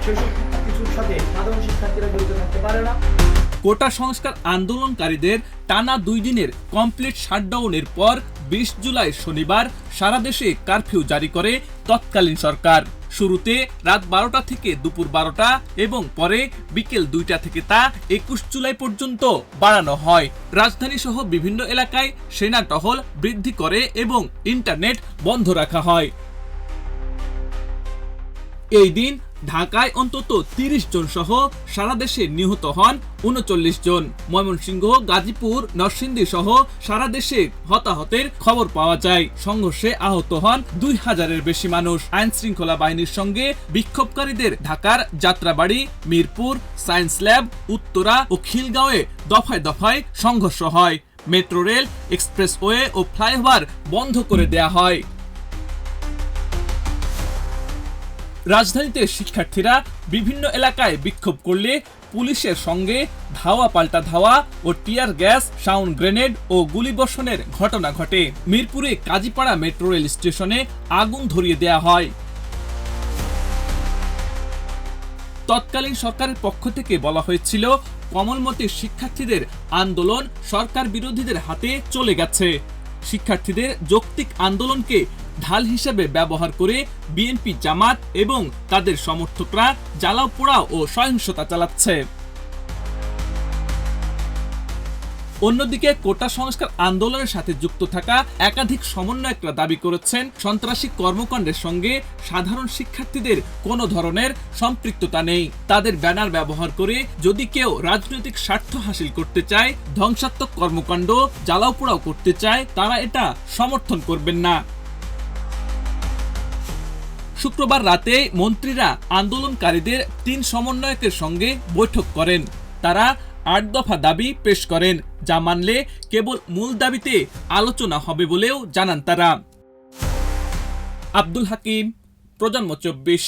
সেসব কিছুর সাথে সাধারণ শিক্ষার্থীরা জড়িত থাকতে পারে না। কোটা সংস্কার আন্দোলনকারীদের টানা 2 দিনের কমপ্লিট শাটডাউনের পর 20 জুলাই শনিবার সারা দেশে কারফিউ জারি করে তৎকালীন সরকার। শুরুতে রাত 12টা থেকে দুপুর 12টা এবং পরে বিকেল 2টা থেকে তা 21 জুলাই পর্যন্ত বাড়ানো হয়। রাজধানী সহ বিভিন্ন এলাকায় সেনা টহল বৃদ্ধি করে এবং ইন্টারনেট বন্ধ রাখা হয়। এই দিন ঢাকায় অন্তত 30 জন সহ সারা দেশে নিহত হন 39 জন। ময়মনসিংহ, গাজীপুর, নরসিংদী সহ সারা দেশে হতাহতের খবর পাওয়া যায়। সংঘর্ষে আহত হন 2000-এর বেশি মানুষ। আইন শৃঙ্খলা বাহিনীর সঙ্গে বিক্ষোভকারীদের ঢাকার যাত্রাবাড়ি, মিরপুর, সায়েন্স ল্যাব, উত্তরা ও খিলগাঁওয়ে দফায় দফায় সংঘর্ষ হয়। মেট্রো রেল, এক্সপ্রেসওয়ে ও ফ্লাইওভার বন্ধ করে দেয়া হয়। রাজধানীতে শিক্ষার্থীরা বিভিন্ন এলাকায় বিক্ষোভ করলে পুলিশের সঙ্গে ধাওয়া পাল্টা ধাওয়া ও টিয়ার গ্যাস, সাউন্ড গ্রেনেড ও গুলিবর্ষণের ঘটনা ঘটে। মিরপুরে কাজীপাড়া মেট্রো রেল স্টেশনে আগুন ধরিয়ে দেয়া হয়। তৎকালীন সরকারের পক্ষ থেকে বলা হয়েছিল, কোমলমতি শিক্ষার্থীদের আন্দোলন সরকার বিরোধীদের হাতে চলে গেছে। শিক্ষার্থীদের যৌক্তিক আন্দোলনকে ঢাল হিসেবে ব্যবহার করে বিএনপি, জামাত এবং তাদের সমর্থকরা জ্বালাও পোড়াও ও সহিংসতা চালাচ্ছে। অন্যদিকে কোটা সংস্কার আন্দোলনের সাথে যুক্ত থাকা একাধিক সমন্বয়করা দাবি করেছেন, সন্ত্রাসী কর্মকাণ্ডের সঙ্গে সাধারণ শিক্ষার্থীদের কোনো ধরনের সম্পৃক্ততা নেই। তাদের ব্যানার ব্যবহার করে যদি কেউ রাজনৈতিক স্বার্থ হাসিল করতে চায়, ধ্বংসাত্মক কর্মকাণ্ড জ্বালাও পোড়াও করতে চায়, তারা এটা সমর্থন করবেন না। শুক্রবার রাতে মন্ত্রীরা আন্দোলনকারীদের 3 সমন্বয়কের সঙ্গে বৈঠক করেন। তারা 8 দফা দাবি পেশ করেন, যা মানলে কেবল মূল দাবিতে আলোচনা হবে বলেও জানান তারা। আব্দুল হাকিম, প্রজন্ম 24।